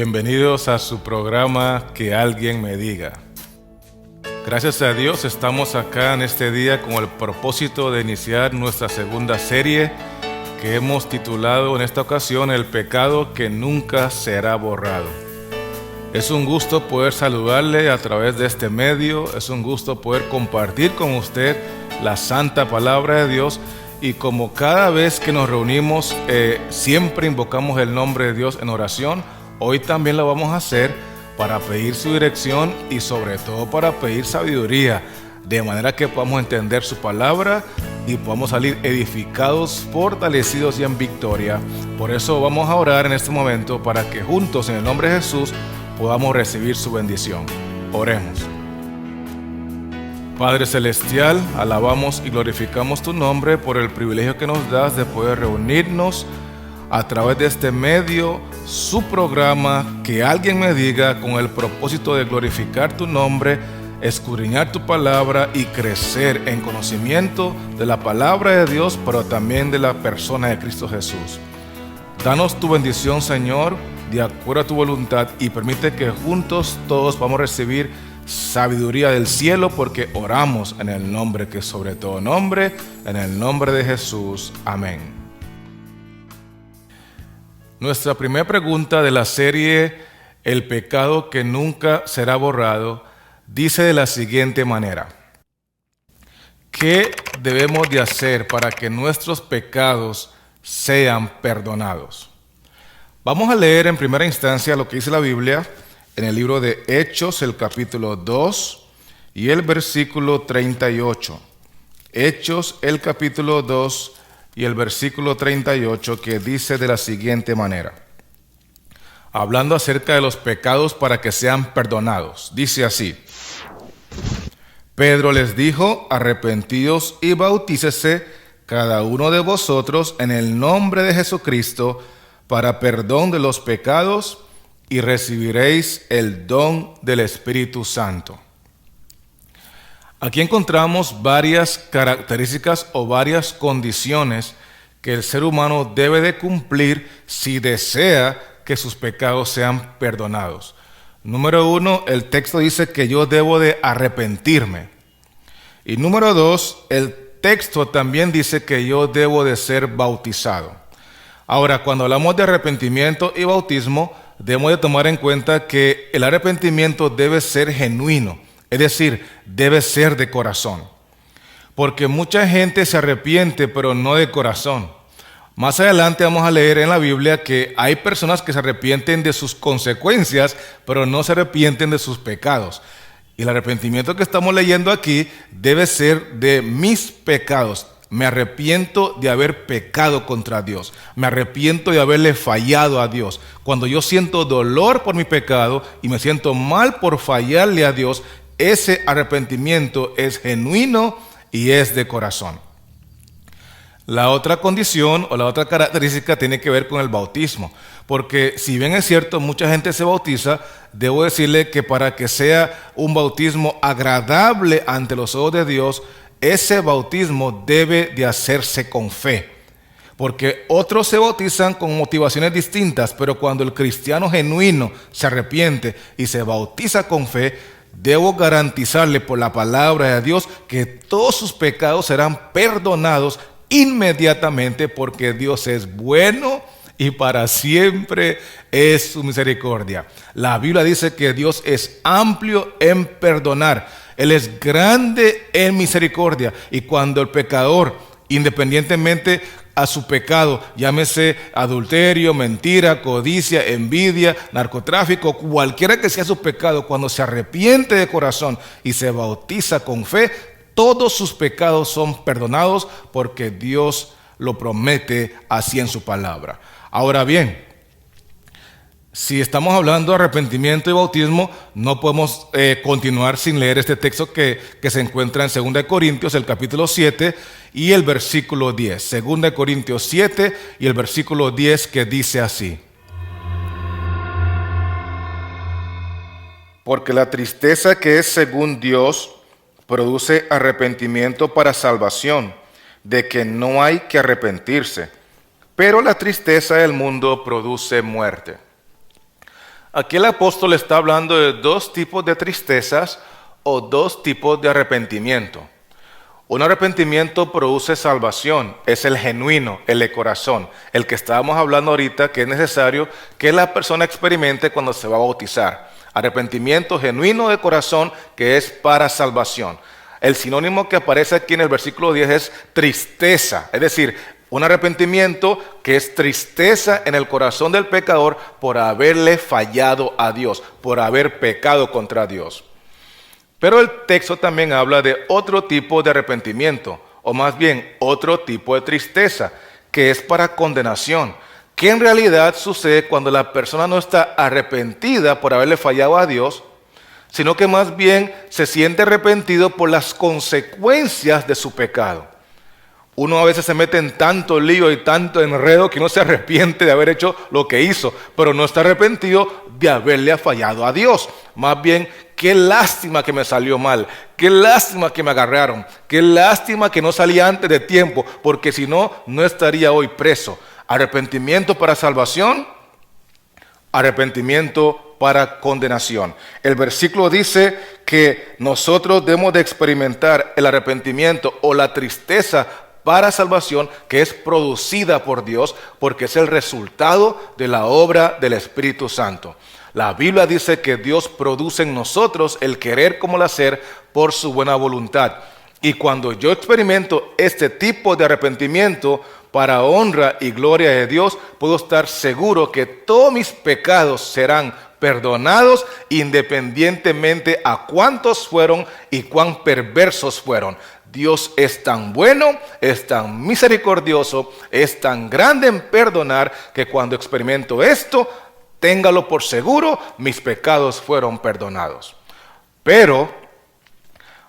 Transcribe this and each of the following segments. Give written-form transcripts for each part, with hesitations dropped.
Bienvenidos a su programa Que Alguien Me Diga. Gracias a Dios estamos acá en este día con el propósito de iniciar nuestra segunda serie que hemos titulado en esta ocasión El pecado que nunca será borrado. Es un gusto poder saludarle a través de este medio, es un gusto poder compartir con usted la santa palabra de Dios. Y como cada vez que nos reunimos siempre invocamos el nombre de Dios en oración, hoy también lo vamos a hacer para pedir su dirección y sobre todo para pedir sabiduría, de manera que podamos entender su palabra y podamos salir edificados, fortalecidos y en victoria. Por eso vamos a orar en este momento para que juntos en el nombre de Jesús podamos recibir su bendición. Oremos. Padre Celestial, alabamos y glorificamos tu nombre por el privilegio que nos das de poder reunirnos a través de este medio, su programa, Que Alguien Me Diga, con el propósito de glorificar tu nombre, escudriñar tu palabra y crecer en conocimiento de la palabra de Dios, pero también de la persona de Cristo Jesús. Danos tu bendición, Señor, de acuerdo a tu voluntad, y permite que juntos todos vamos a recibir sabiduría del cielo, porque oramos en el nombre que es sobre todo nombre, en el nombre de Jesús. Amén. Nuestra primera pregunta de la serie El pecado que nunca será borrado dice de la siguiente manera: ¿qué debemos de hacer para que nuestros pecados sean perdonados? Vamos a leer en primera instancia lo que dice la Biblia en el libro de Hechos, el capítulo 2 y el versículo 38. Hechos, el capítulo 2 y el versículo 38, que dice de la siguiente manera, hablando acerca de los pecados para que sean perdonados. Dice así: Pedro les dijo: arrepentíos y bautícese cada uno de vosotros en el nombre de Jesucristo para perdón de los pecados, y recibiréis el don del Espíritu Santo. Aquí encontramos varias características o varias condiciones que el ser humano debe de cumplir si desea que sus pecados sean perdonados. Número 1, el texto dice que yo debo de arrepentirme. Y número 2, el texto también dice que yo debo de ser bautizado. Ahora, cuando hablamos de arrepentimiento y bautismo, debemos de tomar en cuenta que el arrepentimiento debe ser genuino, es decir, debe ser de corazón. Porque mucha gente se arrepiente, pero no de corazón. Más adelante vamos a leer en la Biblia que hay personas que se arrepienten de sus consecuencias, pero no se arrepienten de sus pecados. Y el arrepentimiento que estamos leyendo aquí debe ser de mis pecados. Me arrepiento de haber pecado contra Dios. Me arrepiento de haberle fallado a Dios. Cuando yo siento dolor por mi pecado y me siento mal por fallarle a Dios, ese arrepentimiento es genuino y es de corazón. La otra condición o la otra característica tiene que ver con el bautismo. Porque si bien es cierto, mucha gente se bautiza, debo decirle que para que sea un bautismo agradable ante los ojos de Dios, ese bautismo debe de hacerse con fe. Porque otros se bautizan con motivaciones distintas, pero cuando el cristiano genuino se arrepiente y se bautiza con fe, debo garantizarle por la palabra de Dios que todos sus pecados serán perdonados inmediatamente, porque Dios es bueno y para siempre es su misericordia. La Biblia dice que Dios es amplio en perdonar. Él es grande en misericordia. Y cuando el pecador, independientemente a su pecado, llámese adulterio, mentira, codicia, envidia, narcotráfico, cualquiera que sea su pecado, cuando se arrepiente de corazón y se bautiza con fe, todos sus pecados son perdonados, porque Dios lo promete así en su palabra. Ahora bien, si estamos hablando de arrepentimiento y bautismo, no podemos continuar sin leer este texto que se encuentra en 2 Corintios, el capítulo 7 y el versículo 10. 2 Corintios 7 y el versículo 10, que dice así: porque la tristeza que es según Dios produce arrepentimiento para salvación, de que no hay que arrepentirse, pero la tristeza del mundo produce muerte. Aquí el apóstol está hablando de dos tipos de tristezas o dos tipos de arrepentimiento. Un arrepentimiento produce salvación, es el genuino, el de corazón, el que estábamos hablando ahorita, que es necesario que la persona experimente cuando se va a bautizar. Arrepentimiento genuino de corazón que es para salvación. El sinónimo que aparece aquí en el versículo 10 es tristeza, es decir, un arrepentimiento que es tristeza en el corazón del pecador por haberle fallado a Dios, por haber pecado contra Dios. Pero el texto también habla de otro tipo de arrepentimiento, o más bien otro tipo de tristeza, que es para condenación, que en realidad sucede cuando la persona no está arrepentida por haberle fallado a Dios, sino que más bien se siente arrepentido por las consecuencias de su pecado. Uno a veces se mete en tanto lío y tanto enredo que no se arrepiente de haber hecho lo que hizo, pero no está arrepentido de haberle fallado a Dios. Más bien, qué lástima que me salió mal, qué lástima que me agarraron, qué lástima que no salí antes de tiempo, porque si no, no estaría hoy preso. Arrepentimiento para salvación, arrepentimiento para condenación. El versículo dice que nosotros debemos de experimentar el arrepentimiento o la tristeza para salvación que es producida por Dios porque es el resultado de la obra del Espíritu Santo. La Biblia dice que Dios produce en nosotros el querer como el hacer por su buena voluntad. Y cuando yo experimento este tipo de arrepentimiento para honra y gloria de Dios, puedo estar seguro que todos mis pecados serán perdonados independientemente a cuántos fueron y cuán perversos fueron. Dios es tan bueno, es tan misericordioso, es tan grande en perdonar que cuando experimento esto, téngalo por seguro, mis pecados fueron perdonados. Pero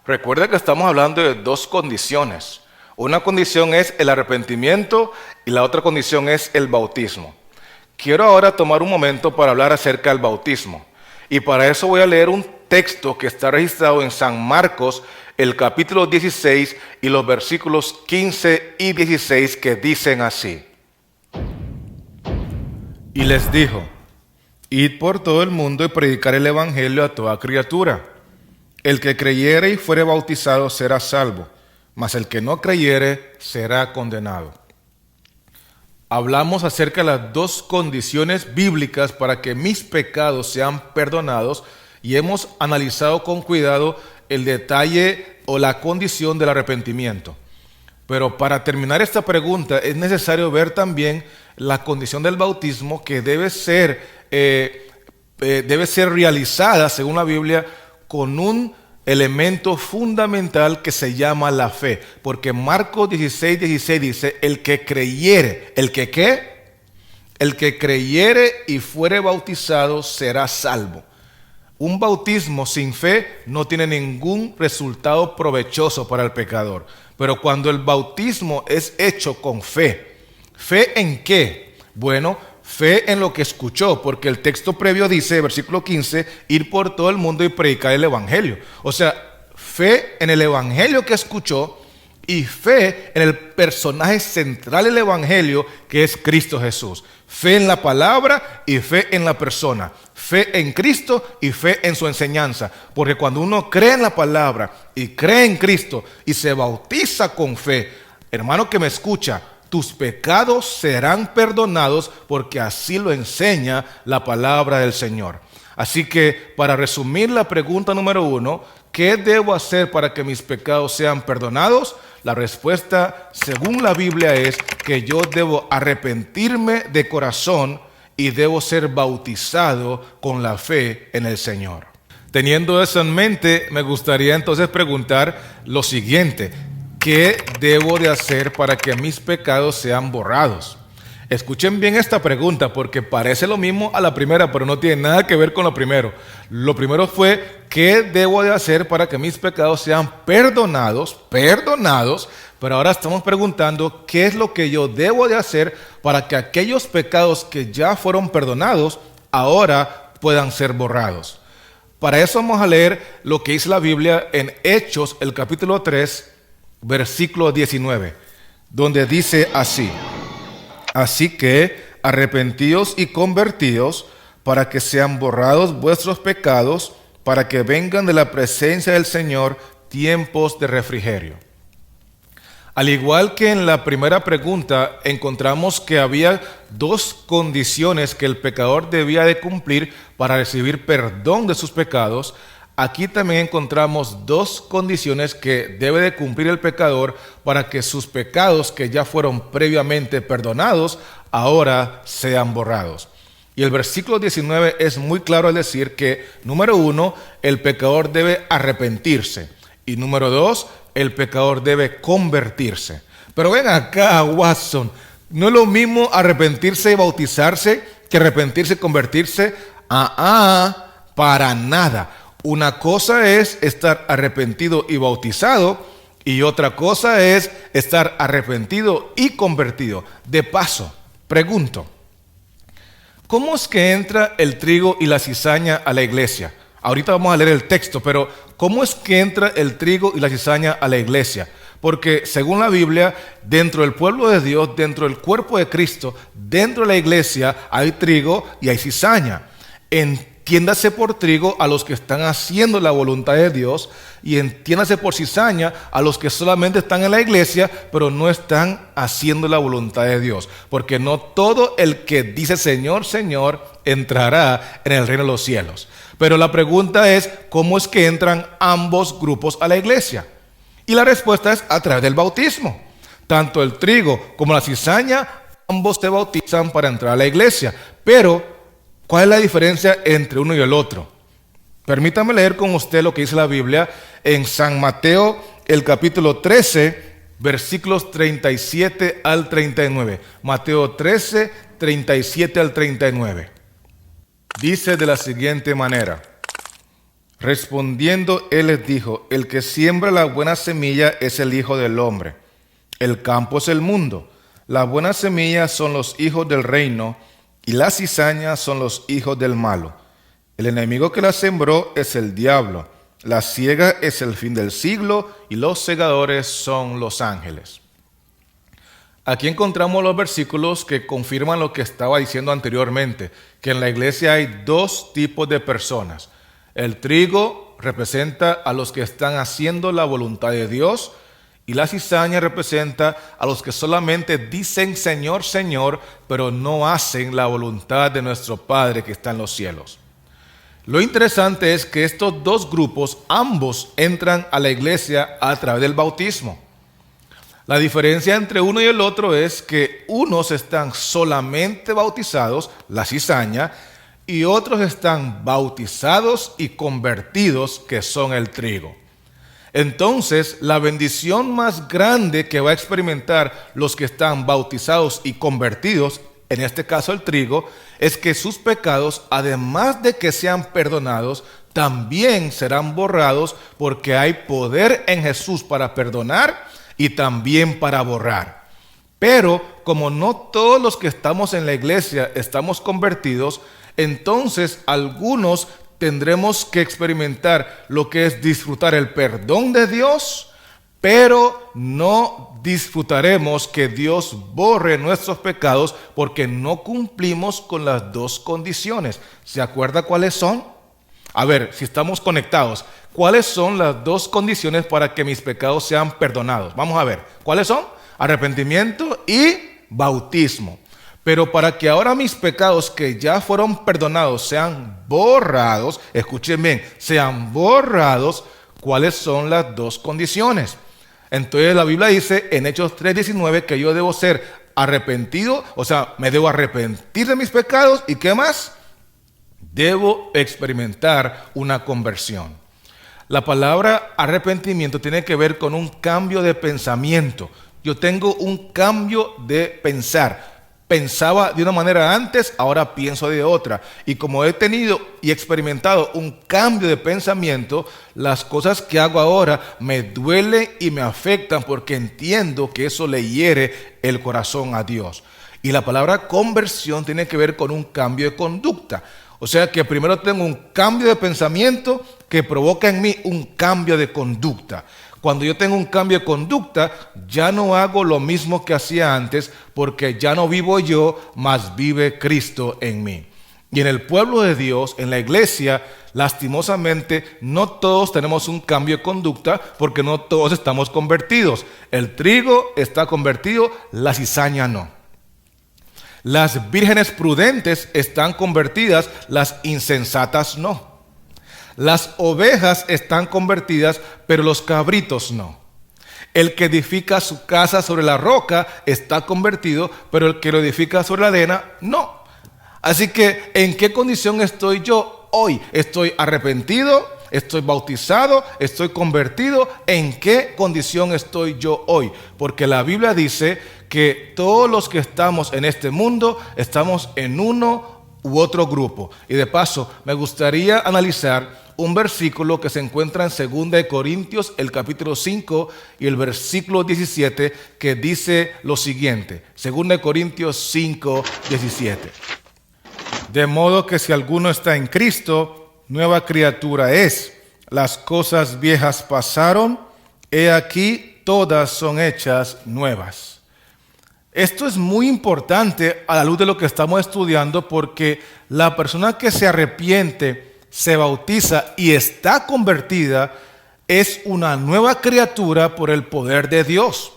recuerda que estamos hablando de dos condiciones. Una condición es el arrepentimiento y la otra condición es el bautismo. Quiero ahora tomar un momento para hablar acerca del bautismo. Y para eso voy a leer un texto que está registrado en San Marcos, el capítulo 16 y los versículos 15 y 16 que dicen así. Y les dijo: id por todo el mundo y predicar el evangelio a toda criatura. El que creyere y fuere bautizado será salvo, mas el que no creyere será condenado. Hablamos acerca de las dos condiciones bíblicas para que mis pecados sean perdonados y hemos analizado con cuidado el detalle o la condición del arrepentimiento. Pero para terminar esta pregunta es necesario ver también la condición del bautismo que debe ser realizada, según la Biblia, con un elemento fundamental que se llama la fe. Porque Marcos 16:16 dice, el que creyere, ¿el que qué? El que creyere y fuere bautizado será salvo. Un bautismo sin fe no tiene ningún resultado provechoso para el pecador. Pero cuando el bautismo es hecho con fe, ¿fe en qué? Bueno, fe en lo que escuchó, porque el texto previo dice, versículo 15, ir por todo el mundo y predicar el evangelio. O sea, fe en el evangelio que escuchó y fe en el personaje central del evangelio que es Cristo Jesús. Fe en la palabra y fe en la persona. Fe en Cristo y fe en su enseñanza. Porque cuando uno cree en la palabra y cree en Cristo y se bautiza con fe, hermano que me escucha, tus pecados serán perdonados porque así lo enseña la palabra del Señor. Así que para resumir la pregunta número 1, ¿qué debo hacer para que mis pecados sean perdonados? La respuesta, según la Biblia, es que yo debo arrepentirme de corazón y debo ser bautizado con la fe en el Señor. Teniendo eso en mente, me gustaría entonces preguntar lo siguiente: ¿qué debo de hacer para que mis pecados sean borrados? Escuchen bien esta pregunta porque parece lo mismo a la primera, pero no tiene nada que ver con lo primero. Lo primero fue, ¿qué debo de hacer para que mis pecados sean perdonados? Pero ahora estamos preguntando, ¿qué es lo que yo debo de hacer para que aquellos pecados que ya fueron perdonados ahora puedan ser borrados? Para eso vamos a leer lo que dice la Biblia en Hechos, el capítulo 3, versículo 19, donde dice así: así que arrepentíos y convertíos para que sean borrados vuestros pecados, para que vengan de la presencia del Señor tiempos de refrigerio. Al igual que en la primera pregunta, encontramos que había dos condiciones que el pecador debía de cumplir para recibir perdón de sus pecados. Aquí también encontramos dos condiciones que debe de cumplir el pecador para que sus pecados, que ya fueron previamente perdonados, ahora sean borrados. Y el versículo 19 es muy claro al decir que, número 1, el pecador debe arrepentirse. Y número 2, el pecador debe convertirse. Pero ven acá, Watson, no es lo mismo arrepentirse y bautizarse que arrepentirse y convertirse. Para nada. Una cosa es estar arrepentido y bautizado, y otra cosa es estar arrepentido y convertido. De paso, pregunto, ¿cómo es que entra el trigo y la cizaña a la iglesia? Ahorita vamos a leer el texto, pero ¿cómo es que entra el trigo y la cizaña a la iglesia? Porque según la Biblia, dentro del pueblo de Dios, dentro del cuerpo de Cristo, dentro de la iglesia hay trigo y hay cizaña. Entiéndase por trigo a los que están haciendo la voluntad de Dios, y entiéndase por cizaña a los que solamente están en la iglesia, pero no están haciendo la voluntad de Dios. Porque no todo el que dice Señor, Señor, entrará en el reino de los cielos. Pero la pregunta es, ¿cómo es que entran ambos grupos a la iglesia? Y la respuesta es a través del bautismo. Tanto el trigo como la cizaña, ambos se bautizan para entrar a la iglesia. Pero, ¿cuál es la diferencia entre uno y el otro? Permítame leer con usted lo que dice la Biblia en San Mateo, el capítulo 13, versículos 37 al 39. Mateo 13, 37 al 39. Dice de la siguiente manera: respondiendo él les dijo, el que siembra la buena semilla es el Hijo del Hombre. El campo es el mundo. La buena semilla son los hijos del reino, y las cizañas son los hijos del malo. El enemigo que la sembró es el diablo. La siega es el fin del siglo, y los segadores son los ángeles. Aquí encontramos los versículos que confirman lo que estaba diciendo anteriormente, que en la iglesia hay dos tipos de personas. El trigo representa a los que están haciendo la voluntad de Dios, y la cizaña representa a los que solamente dicen Señor, Señor, pero no hacen la voluntad de nuestro Padre que está en los cielos. Lo interesante es que estos dos grupos, ambos entran a la iglesia a través del bautismo. La diferencia entre uno y el otro es que unos están solamente bautizados, la cizaña, y otros están bautizados y convertidos, que son el trigo. Entonces, la bendición más grande que va a experimentar los que están bautizados y convertidos, en este caso el trigo, es que sus pecados, además de que sean perdonados, también serán borrados, porque hay poder en Jesús para perdonar y también para borrar. Pero como no todos los que estamos en la iglesia estamos convertidos, entonces algunos tendremos que experimentar lo que es disfrutar el perdón de Dios, pero no disfrutaremos que Dios borre nuestros pecados porque no cumplimos con las dos condiciones. ¿Se acuerda cuáles son? A ver, si estamos conectados, ¿cuáles son las dos condiciones para que mis pecados sean perdonados? Vamos a ver, ¿cuáles son? Arrepentimiento y bautismo. Pero para que ahora mis pecados que ya fueron perdonados sean borrados, escuchen bien, sean borrados, ¿cuáles son las dos condiciones? Entonces la Biblia dice en Hechos 3:19 que yo debo ser arrepentido, o sea, me debo arrepentir de mis pecados, ¿y qué más? Debo experimentar una conversión. La palabra arrepentimiento tiene que ver con un cambio de pensamiento. Yo tengo un cambio de pensar. Pensaba de una manera antes, ahora pienso de otra. Y como he tenido y experimentado un cambio de pensamiento, las cosas que hago ahora me duelen y me afectan porque entiendo que eso le hiere el corazón a Dios. Y la palabra conversión tiene que ver con un cambio de conducta. O sea que primero tengo un cambio de pensamiento que provoca en mí un cambio de conducta. Cuando yo tengo un cambio de conducta, ya no hago lo mismo que hacía antes, porque ya no vivo yo, mas vive Cristo en mí. Y en el pueblo de Dios, en la iglesia, lastimosamente, no todos tenemos un cambio de conducta porque no todos estamos convertidos. El trigo está convertido, la cizaña no. Las vírgenes prudentes están convertidas, las insensatas no. Las ovejas están convertidas, pero los cabritos no. El que edifica su casa sobre la roca está convertido, pero el que lo edifica sobre la arena no. Así que, ¿en qué condición estoy yo hoy? ¿Estoy arrepentido? ¿Estoy bautizado? ¿Estoy convertido? ¿En qué condición estoy yo hoy? Porque la Biblia dice que todos los que estamos en este mundo estamos en uno u otro grupo. Y de paso, me gustaría analizar un versículo que se encuentra en 2 Corintios, el capítulo 5 y el versículo 17, que dice lo siguiente. 2 Corintios 5, 17. De modo que si alguno está en Cristo, nueva criatura es. Las cosas viejas pasaron, he aquí todas son hechas nuevas. Esto es muy importante a la luz de lo que estamos estudiando, porque la persona que se arrepiente, se bautiza y está convertida es una nueva criatura por el poder de Dios.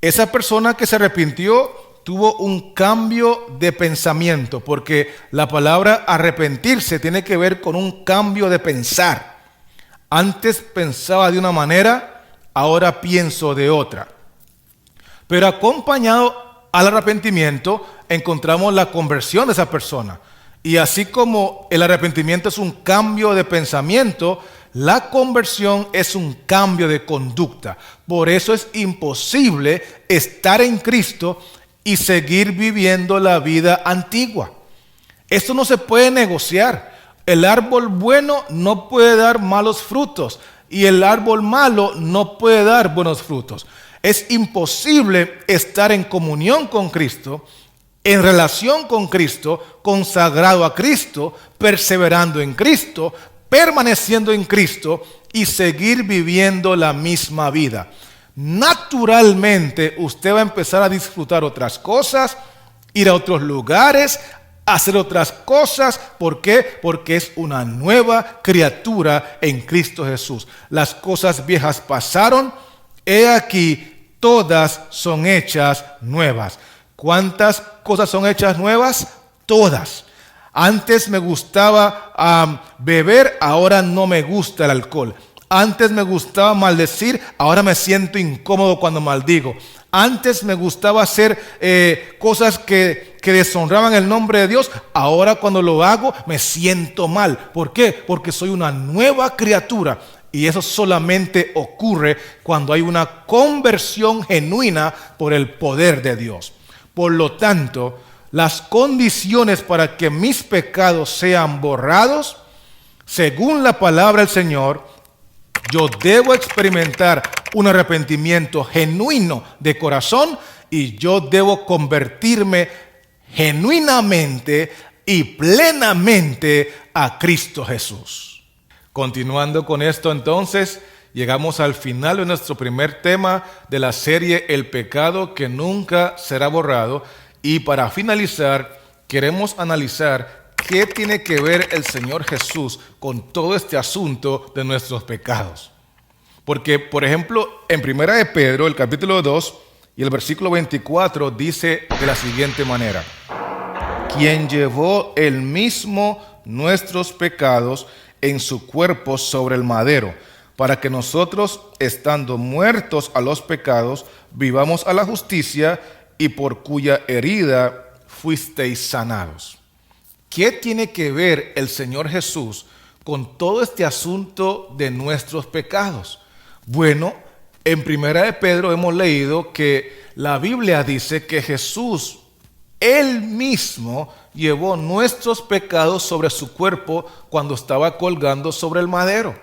Esa persona que se arrepintió tuvo un cambio de pensamiento, porque la palabra arrepentirse tiene que ver con un cambio de pensar. Antes pensaba de una manera, ahora pienso de otra. Pero acompañado al arrepentimiento encontramos la conversión de esa persona. Y así como el arrepentimiento es un cambio de pensamiento, la conversión es un cambio de conducta. Por eso es imposible estar en Cristo y seguir viviendo la vida antigua. Esto no se puede negociar. El árbol bueno no puede dar malos frutos y el árbol malo no puede dar buenos frutos. Es imposible estar en comunión con Cristo, en relación con Cristo, consagrado a Cristo, perseverando en Cristo, permaneciendo en Cristo y seguir viviendo la misma vida. Naturalmente usted va a empezar a disfrutar otras cosas, ir a otros lugares, hacer otras cosas. ¿Por qué? Porque es una nueva criatura en Cristo Jesús. Las cosas viejas pasaron, he aquí todas son hechas nuevas. ¿Cuántas cosas son hechas nuevas? Todas. Antes me gustaba beber, ahora no me gusta el alcohol. Antes me gustaba maldecir, ahora me siento incómodo cuando maldigo. Antes me gustaba hacer cosas que deshonraban el nombre de Dios, ahora cuando lo hago me siento mal. ¿Por qué? Porque soy una nueva criatura. Y eso solamente ocurre cuando hay una conversión genuina por el poder de Dios. Por lo tanto, las condiciones para que mis pecados sean borrados, según la palabra del Señor, yo debo experimentar un arrepentimiento genuino de corazón y yo debo convertirme genuinamente y plenamente a Cristo Jesús. Continuando con esto, entonces, llegamos al final de nuestro primer tema de la serie El pecado que nunca será borrado. Y para finalizar, queremos analizar qué tiene que ver el Señor Jesús con todo este asunto de nuestros pecados. Porque, por ejemplo, en 1 de Pedro, el capítulo 2 y el versículo 24 dice de la siguiente manera: quien llevó él mismo nuestros pecados en su cuerpo sobre el madero, para que nosotros, estando muertos a los pecados, vivamos a la justicia, y por cuya herida fuisteis sanados. ¿Qué tiene que ver el Señor Jesús con todo este asunto de nuestros pecados? Bueno, en 1 de Pedro hemos leído que la Biblia dice que Jesús, Él mismo, llevó nuestros pecados sobre su cuerpo cuando estaba colgando sobre el madero.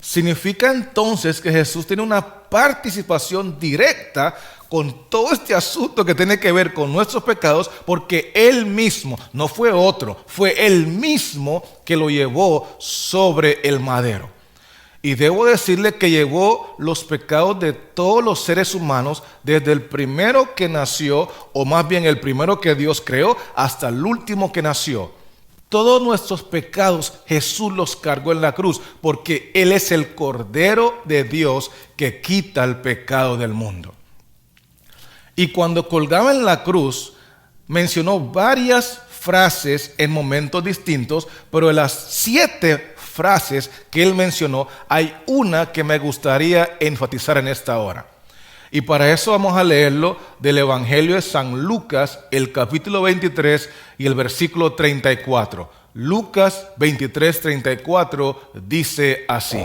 Significa entonces que Jesús tiene una participación directa con todo este asunto que tiene que ver con nuestros pecados, porque Él mismo, no fue otro, fue Él mismo que lo llevó sobre el madero. Y debo decirle que llevó los pecados de todos los seres humanos, desde el primero que nació, o más bien el primero que Dios creó, hasta el último que nació. Todos nuestros pecados Jesús los cargó en la cruz, porque Él es el Cordero de Dios que quita el pecado del mundo. Y cuando colgaba en la cruz, mencionó varias frases en momentos distintos, pero de las 7 frases que él mencionó, hay una que me gustaría enfatizar en esta hora. Y para eso vamos a leerlo del Evangelio de San Lucas, el capítulo 23 y el versículo 34. Lucas 23, 34 dice así: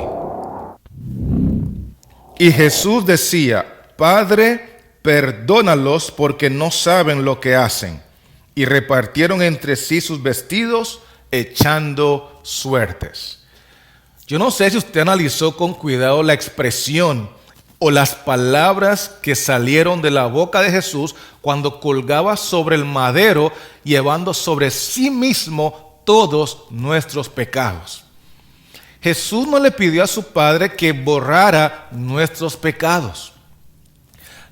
Y Jesús decía: Padre, perdónalos porque no saben lo que hacen. Y repartieron entre sí sus vestidos, echando suertes. Yo no sé si usted analizó con cuidado la expresión o las palabras que salieron de la boca de Jesús cuando colgaba sobre el madero, llevando sobre sí mismo todos nuestros pecados. Jesús no le pidió a su Padre que borrara nuestros pecados.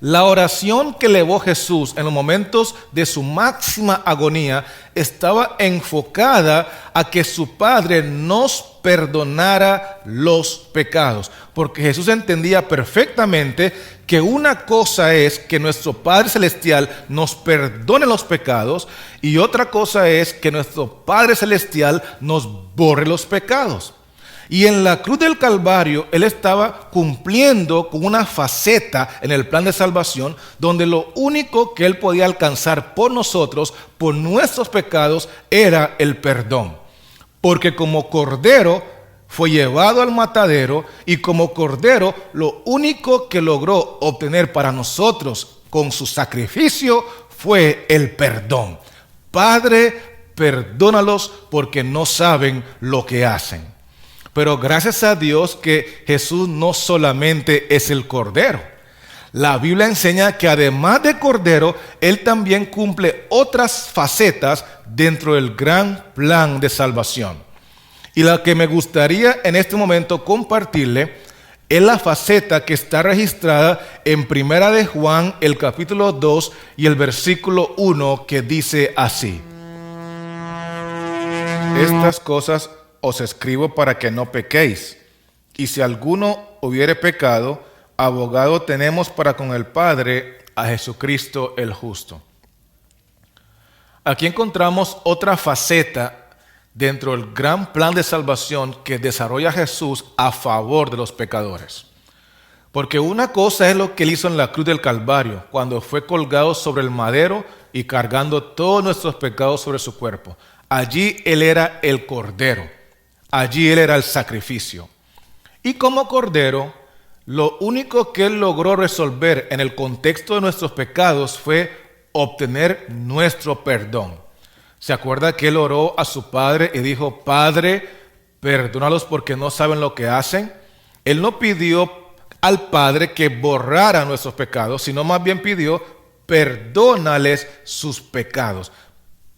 La oración que elevó Jesús en los momentos de su máxima agonía estaba enfocada a que su Padre nos perdonara los pecados, porque Jesús entendía perfectamente que una cosa es que nuestro Padre Celestial nos perdone los pecados y otra cosa es que nuestro Padre Celestial nos borre los pecados. Y en la cruz del Calvario, Él estaba cumpliendo con una faceta en el plan de salvación, donde lo único que Él podía alcanzar por nosotros, por nuestros pecados, era el perdón. Porque como cordero fue llevado al matadero, y como cordero lo único que logró obtener para nosotros con su sacrificio fue el perdón. Padre, perdónalos porque no saben lo que hacen. Pero gracias a Dios que Jesús no solamente es el Cordero. La Biblia enseña que además de Cordero, Él también cumple otras facetas dentro del gran plan de salvación. Y la que me gustaría en este momento compartirle es la faceta que está registrada en Primera de Juan, el capítulo 2 y el versículo 1, que dice así: Estas cosas os escribo para que no pequéis. Y si alguno hubiere pecado, abogado tenemos para con el Padre, a Jesucristo el justo. Aquí encontramos otra faceta dentro del gran plan de salvación que desarrolla Jesús a favor de los pecadores. Porque una cosa es lo que Él hizo en la cruz del Calvario, cuando fue colgado sobre el madero y cargando todos nuestros pecados sobre su cuerpo. Allí Él era el Cordero. Allí Él era el sacrificio. Y como Cordero, lo único que Él logró resolver en el contexto de nuestros pecados fue obtener nuestro perdón. ¿Se acuerda que Él oró a su Padre y dijo: Padre, perdónalos porque no saben lo que hacen? Él no pidió al Padre que borrara nuestros pecados, sino más bien pidió: perdónales sus pecados.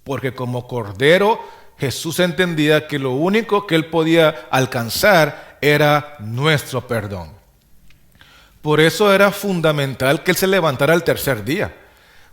Porque como Cordero, Jesús entendía que lo único que Él podía alcanzar era nuestro perdón. Por eso era fundamental que Él se levantara al tercer día.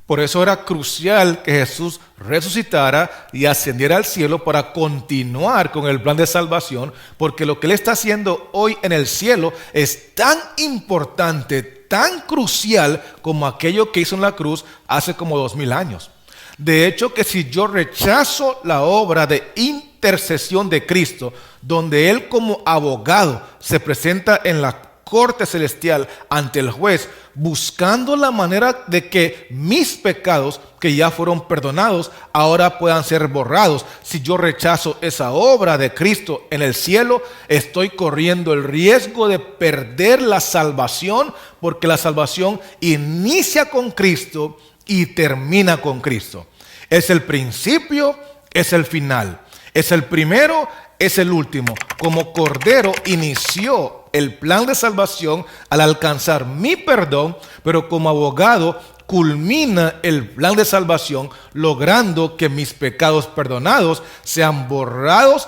Por eso era crucial que Jesús resucitara y ascendiera al cielo para continuar con el plan de salvación, porque lo que Él está haciendo hoy en el cielo es tan importante, tan crucial como aquello que hizo en la cruz hace como 2000 años. De hecho, que si yo rechazo la obra de intercesión de Cristo, donde Él como abogado se presenta en la corte celestial ante el juez, buscando la manera de que mis pecados, que ya fueron perdonados, ahora puedan ser borrados. Si yo rechazo esa obra de Cristo en el cielo, estoy corriendo el riesgo de perder la salvación, porque la salvación inicia con Cristo y termina con Cristo. Es el principio, es el final. Es el primero, es el último. Como Cordero inició el plan de salvación al alcanzar mi perdón, pero como abogado culmina el plan de salvación logrando que mis pecados perdonados sean borrados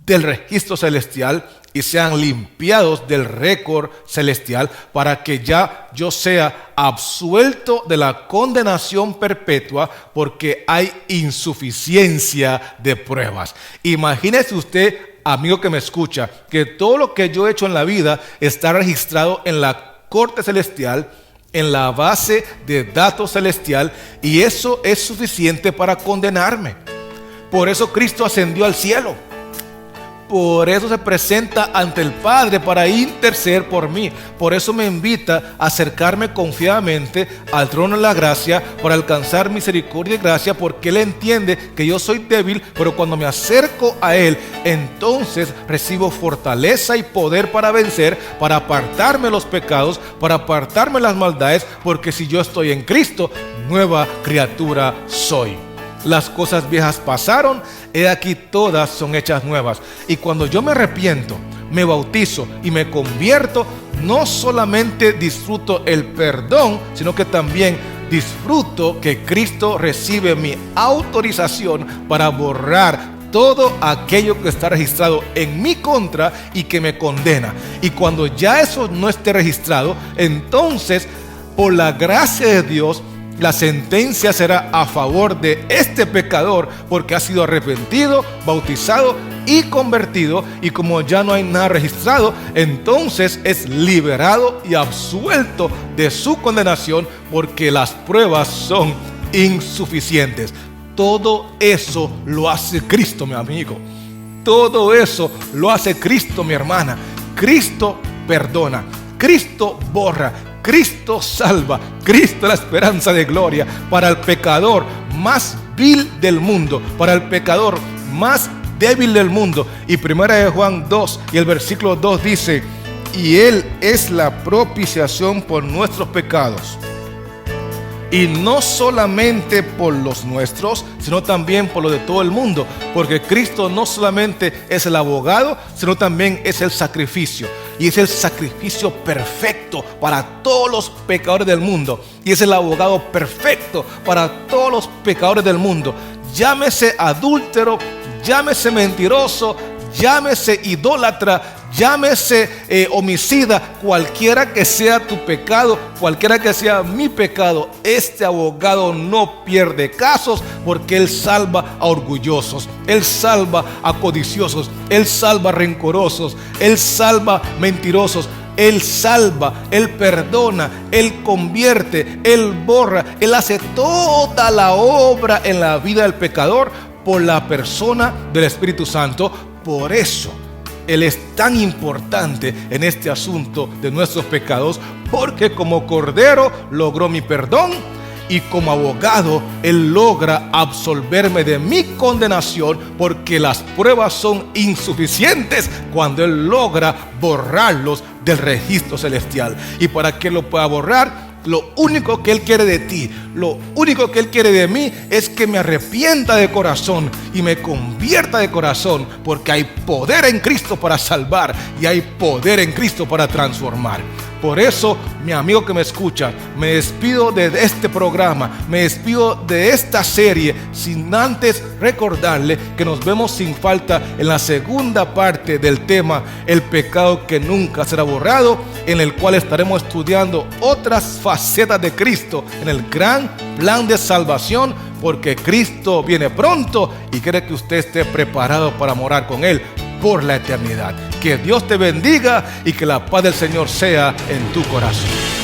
del registro celestial y sean limpiados del récord celestial, para que ya yo sea absuelto de la condenación perpetua, porque hay insuficiencia de pruebas. Imagínese usted, amigo que me escucha, que todo lo que yo he hecho en la vida está registrado en la corte celestial, en la base de datos celestial, y eso es suficiente para condenarme. Por eso Cristo ascendió al cielo. Por eso se presenta ante el Padre para interceder por mí. Por eso me invita a acercarme confiadamente al trono de la gracia para alcanzar misericordia y gracia, porque Él entiende que yo soy débil, pero cuando me acerco a Él, entonces recibo fortaleza y poder para vencer, para apartarme los pecados, para apartarme las maldades, porque si yo estoy en Cristo, nueva criatura soy. Las cosas viejas pasaron, he aquí todas son hechas nuevas. Y cuando yo me arrepiento, me bautizo y me convierto, no solamente disfruto el perdón, sino que también disfruto que Cristo recibe mi autorización para borrar todo aquello que está registrado en mi contra y que me condena. Y cuando ya eso no esté registrado, entonces, por la gracia de Dios, la sentencia será a favor de este pecador, porque ha sido arrepentido, bautizado y convertido. Y como ya no hay nada registrado, entonces es liberado y absuelto de su condenación, porque las pruebas son insuficientes. Todo eso lo hace Cristo, mi amigo. Todo eso lo hace Cristo, mi hermana. Cristo perdona, Cristo borra, Cristo salva. Cristo es la esperanza de gloria para el pecador más vil del mundo, para el pecador más débil del mundo. Y 1 Juan 2 y el versículo 2 dice: y Él es la propiciación por nuestros pecados, y no solamente por los nuestros, sino también por los de todo el mundo, porque Cristo no solamente es el abogado, sino también es el sacrificio. Y es el sacrificio perfecto para todos los pecadores del mundo. Y es el abogado perfecto para todos los pecadores del mundo. Llámese adúltero, llámese mentiroso, llámese idólatra, llámese homicida, cualquiera que sea tu pecado, cualquiera que sea mi pecado, este abogado no pierde casos, porque Él salva a orgullosos, Él salva a codiciosos, Él salva a rencorosos, Él salva mentirosos, Él salva, Él perdona, Él convierte, Él borra, Él hace toda la obra en la vida del pecador por la persona del Espíritu Santo. Por eso Él es tan importante en este asunto de nuestros pecados, porque como cordero logró mi perdón, y como abogado Él logra absolverme de mi condenación, porque las pruebas son insuficientes cuando Él logra borrarlos del registro celestial. Y para que lo pueda borrar, lo único que Él quiere de ti, lo único que Él quiere de mí, es que me arrepienta de corazón y me convierta de corazón, porque hay poder en Cristo para salvar y hay poder en Cristo para transformar. Por eso, mi amigo que me escucha, me despido de este programa, me despido de esta serie, sin antes recordarle que nos vemos sin falta en la segunda parte del tema El pecado que nunca será borrado, en el cual estaremos estudiando otras facetas de Cristo en el gran plan de salvación, porque Cristo viene pronto y quiere que usted esté preparado para morar con Él por la eternidad. Que Dios te bendiga y que la paz del Señor sea en tu corazón.